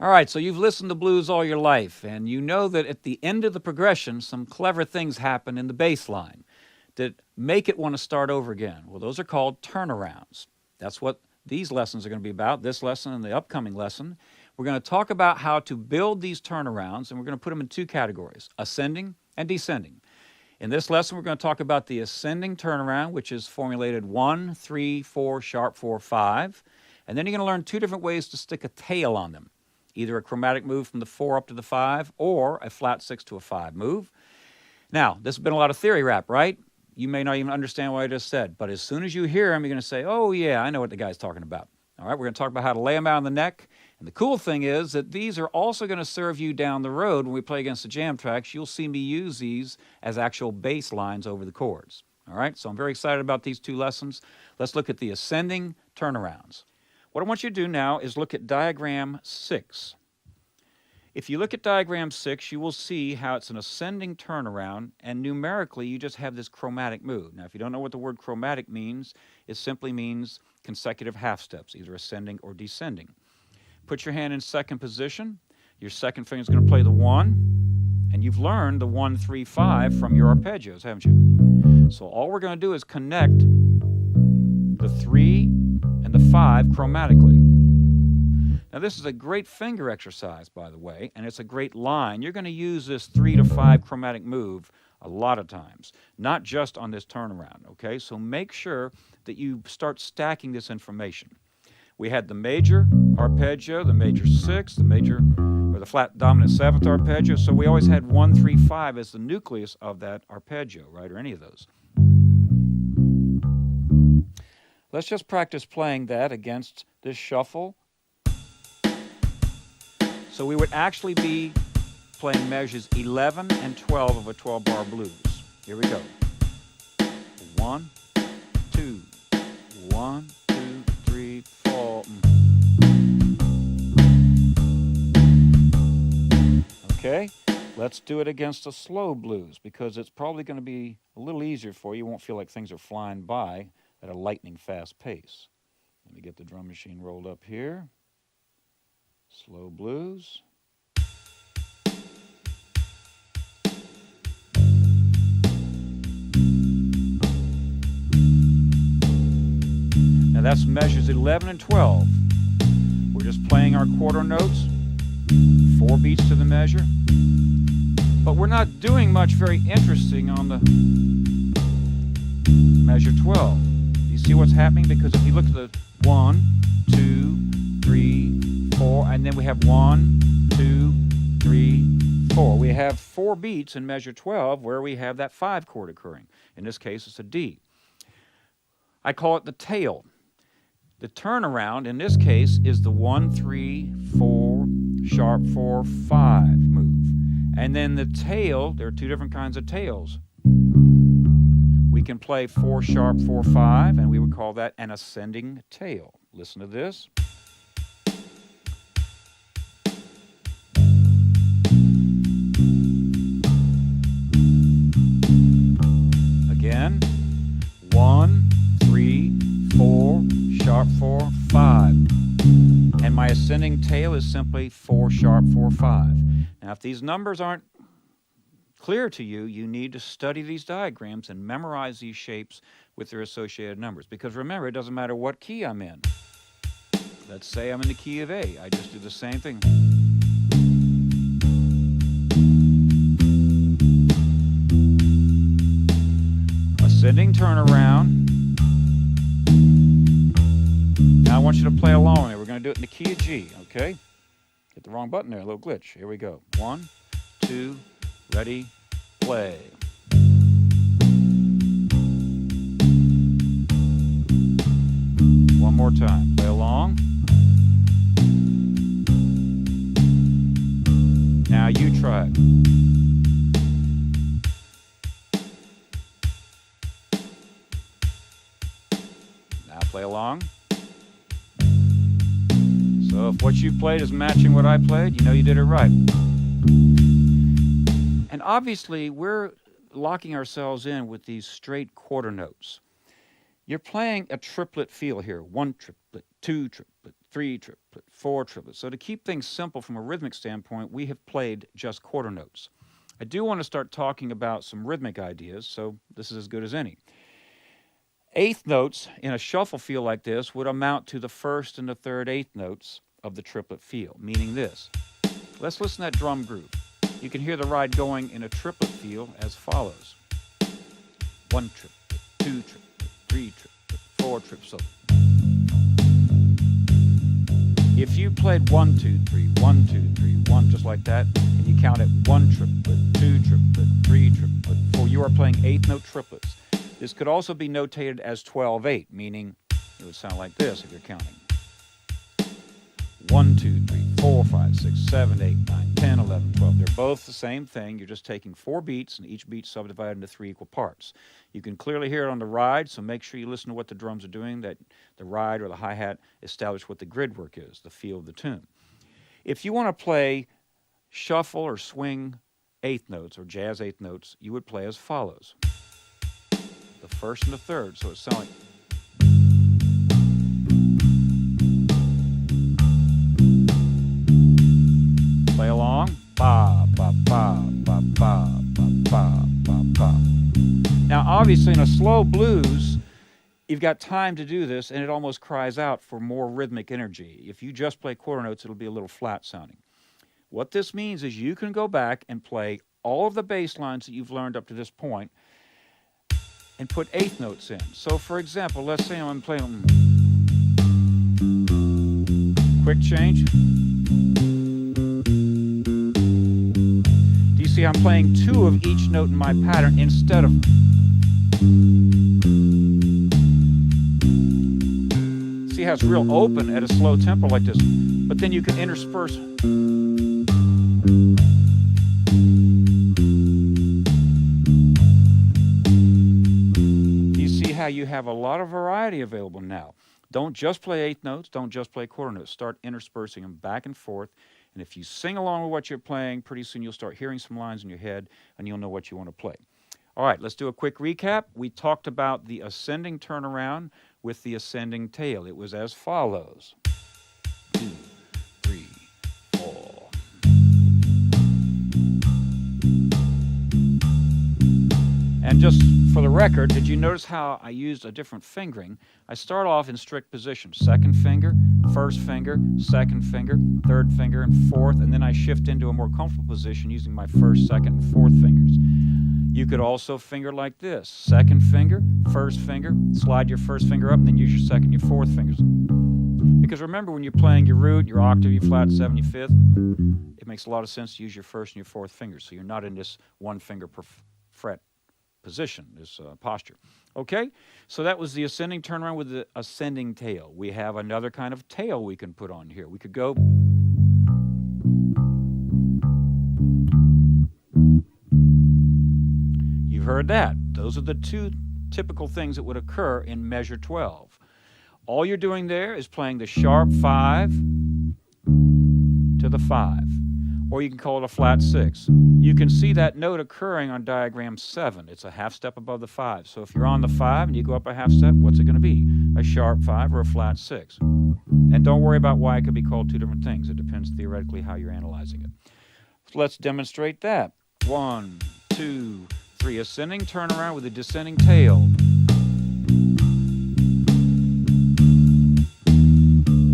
All right, so you've listened to blues all your life, and you know that at the end of the progression, some clever things happen in the bass line that make it want to start over again. Well, those are called turnarounds. That's what these lessons are going to be about, this lesson and the upcoming lesson. We're going to talk about how to build these turnarounds, and we're going to put them in two categories, ascending and descending. In this lesson, we're going to talk about the ascending turnaround, which is formulated 1, 3, 4, sharp 4, 5. And then you're going to learn two different ways to stick a tail on them. Either a chromatic move from the 4 up to the 5 or a flat 6 to a 5 move. Now, this has been a lot of theory rap, right? You may not even understand what I just said, but as soon as you hear them, you're going to say, oh yeah, I know what the guy's talking about. All right, we're going to talk about how to lay them out on the neck. And the cool thing is that these are also going to serve you down the road when we play against the jam tracks. You'll see me use these as actual bass lines over the chords. All right, so I'm very excited about these two lessons. Let's look at the ascending turnarounds. What I want you to do now is look at diagram 6. If you look at diagram 6, you will see how it's an ascending turnaround, and numerically you just have this chromatic move. Now, if you don't know what the word chromatic means, it simply means consecutive half steps, either ascending or descending. Put your hand in second position. Your second finger is going to play the 1, and you've learned the 1, 3, 5 from your arpeggios, haven't you? So all we're going to do is connect the 3 and the 5 chromatically. Now this is a great finger exercise, by the way, and it's a great line. You're going to use this 3 to 5 chromatic move a lot of times, not just on this turnaround, okay? So make sure that you start stacking this information. We had the major arpeggio, the major 6, the major, or the flat dominant 7th arpeggio, so we always had 1, 3, 5 as the nucleus of that arpeggio, right, or any of those. Let's just practice playing that against this shuffle. So we would actually be playing measures 11 and 12 of a 12-bar blues. Here we go. 1, 2, 1, 2, 3, 4. Okay, let's do it against a slow blues because it's probably going to be a little easier for you. You won't feel like things are flying by at a lightning fast pace. Let me get the drum machine rolled up here. Slow blues. Now that's measures 11 and 12. We're just playing our quarter notes, 4 beats to the measure. But we're not doing much very interesting on the measure 12. You see what's happening? Because if you look at the 1, 2, 3, 4, and then we have 1, 2, 3, 4. We have 4 beats in measure 12 where we have that 5 chord occurring. In this case, it's a D. I call it the tail. The turnaround in this case is the 1, 3, 4, sharp 4, 5 move. And then the tail, there are two different kinds of tails. We can play 4 sharp 4, 5, and we would call that an ascending tail. Listen to this. Again, 1, 3, 4, sharp 4, 5. And my ascending tail is simply 4 sharp 4, 5. Now, if these numbers aren't clear to you, you need to study these diagrams and memorize these shapes with their associated numbers. Because remember, it doesn't matter what key I'm in. Let's say I'm in the key of A. I just do the same thing. Ascending turnaround. Now I want you to play along with it. We're going to do it in the key of G, okay? Hit the wrong button there, a little glitch. Here we go. 1, 2, ready, play. One more time. Play along. Now you try it. Now play along. So if what you played is matching what I played, you know you did it right. And obviously, we're locking ourselves in with these straight quarter notes. You're playing a triplet feel here. 1 triplet, 2 triplet, 3 triplet, 4 triplets. So to keep things simple from a rhythmic standpoint, we have played just quarter notes. I do want to start talking about some rhythmic ideas, so this is as good as any. Eighth notes in a shuffle feel like this would amount to the first and the third eighth notes of the triplet feel, meaning this. Let's listen to that drum groove. You can hear the ride going in a triplet feel as follows. 1 triplet, 2 triplet, 3 triplet, 4 triplets. So if you played 1, 2, 3, 1, 2, 3, 1, just like that, and you count it 1 triplet, 2 triplet, 3 triplet, 4, you are playing eighth note triplets. This could also be notated as 12-8, meaning it would sound like this if you're counting. 1, 2, 3, 4, 5, 6, 7, 8, 9, 10, 11, 12. They're both the same thing. You're just taking 4 beats, and each beat subdivided into 3 equal parts. You can clearly hear it on the ride, so make sure you listen to what the drums are doing, that the ride or the hi-hat establish what the grid work is, the feel of the tune. If you want to play shuffle or swing eighth notes or jazz eighth notes, you would play as follows. The first and the third, so it sounds like. Play along. Ba, ba, ba, ba, ba, ba, ba, ba, ba. Now, obviously, in a slow blues, you've got time to do this, and it almost cries out for more rhythmic energy. If you just play quarter notes, it'll be a little flat sounding. What this means is you can go back and play all of the bass lines that you've learned up to this point and put eighth notes in. So, for example, let's say I'm playing quick change. Do you see I'm playing 2 of each note in my pattern instead of... See how it's real open at a slow tempo like this, but then you can intersperse. How you have a lot of variety available now. Don't just play eighth notes, don't just play quarter notes. Start interspersing them back and forth, and if you sing along with what you're playing, pretty soon you'll start hearing some lines in your head and you'll know what you want to play. All right, let's do a quick recap. We talked about the ascending turnaround with the ascending tail. It was as follows. 2, 3, 4. And just for the record, did you notice how I used a different fingering? I start off in strict position. Second finger, first finger, second finger, third finger, and fourth, and then I shift into a more comfortable position using my first, second, and fourth fingers. You could also finger like this. Second finger, first finger, slide your first finger up, and then use your second, your fourth fingers. Because remember, when you're playing your root, your octave, your flat, 7, your fifth, it makes a lot of sense to use your first and your fourth fingers, so you're not in this one finger per fret position, this posture. Okay, so that was the ascending turnaround with the ascending tail. We have another kind of tail we can put on here. We could go. You've heard that. Those are the 2 typical things that would occur in measure 12. All you're doing there is playing the sharp 5 to the 5. Or you can call it a flat 6. You can see that note occurring on diagram 7. It's a half step above the 5. So if you're on the 5 and you go up a half step, what's it going to be? A sharp 5 or a flat 6? And don't worry about why it could be called 2 different things. It depends theoretically how you're analyzing it. So let's demonstrate that. 1, 2, 3. Ascending turnaround with a descending tail.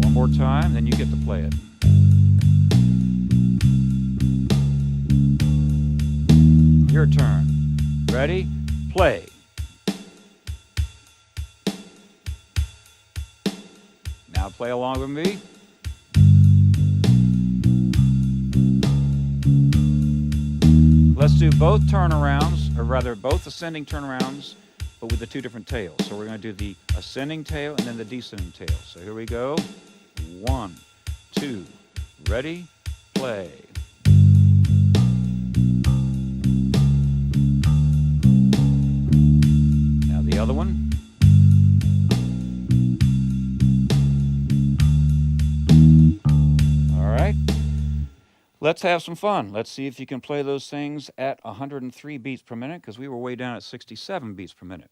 One more time, then you get to play it. Your turn. Ready? Play. Now play along with me. Let's do both turnarounds, or rather both ascending turnarounds, but with the 2 different tails. So we're going to do the ascending tail and then the descending tail. So here we go. 1, 2, ready, play. The other one. All right. Let's have some fun. Let's see if you can play those things at 103 beats per minute, because we were way down at 67 beats per minute.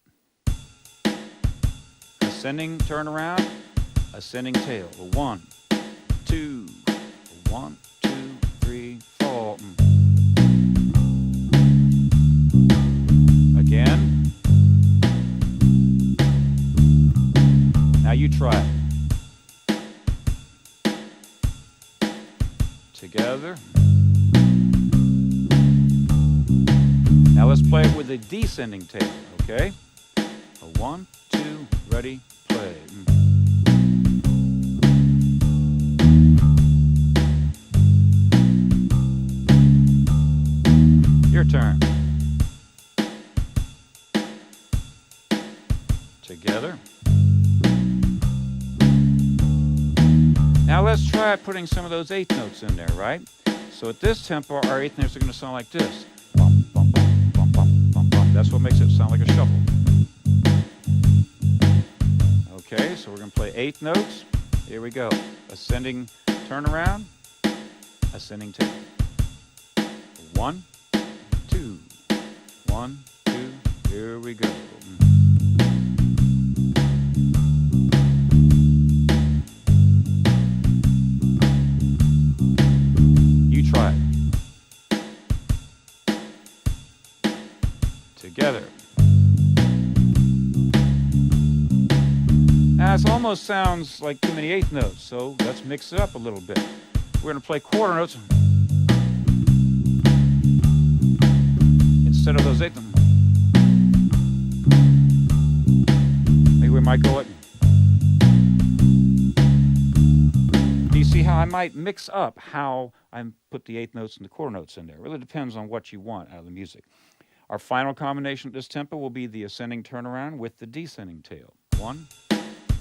Ascending turnaround, ascending tail. 1, 2, 1, 2, 3, 4. Again. Now you try it. Together. Now let's play it with a descending tail, okay? 1, 2, ready, play. Your turn. Together. Now let's try putting some of those eighth notes in there, right? So at this tempo, our eighth notes are going to sound like this. Bum, bum, bum, bum, bum, bum, bum. That's what makes it sound like a shuffle. Okay, so we're going to play eighth notes. Here we go. Ascending turnaround, ascending tail. 1, 2, 1, 2, here we go. You try it. Together. Now it almost sounds like too many eighth notes, so let's mix it up a little bit. We're going to play quarter notes instead of those eighth notes. Maybe we might go it. Do you see how I might mix up how I put the eighth notes and the quarter notes in there? It really depends on what you want out of the music. Our final combination at this tempo will be the ascending turnaround with the descending tail. 1,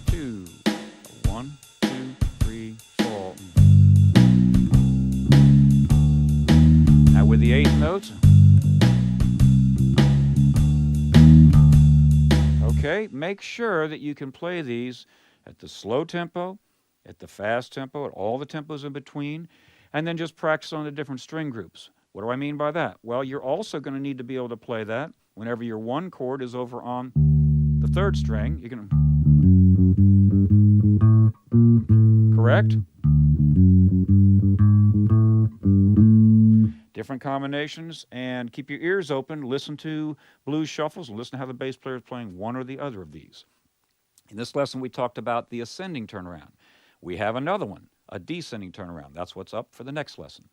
2, 1, 2, 3, 4. Now with the eighth notes. Okay, make sure that you can play these at the slow tempo, at the fast tempo, at all the tempos in between, and then just practice on the different string groups. What do I mean by that? Well, you're also going to need to be able to play that whenever your one chord is over on the third string. You're going to... Correct? Different combinations, and keep your ears open. Listen to blues shuffles and listen to how the bass player is playing one or the other of these. In this lesson, we talked about the ascending turnaround. We have another one, a descending turnaround. That's what's up for the next lesson.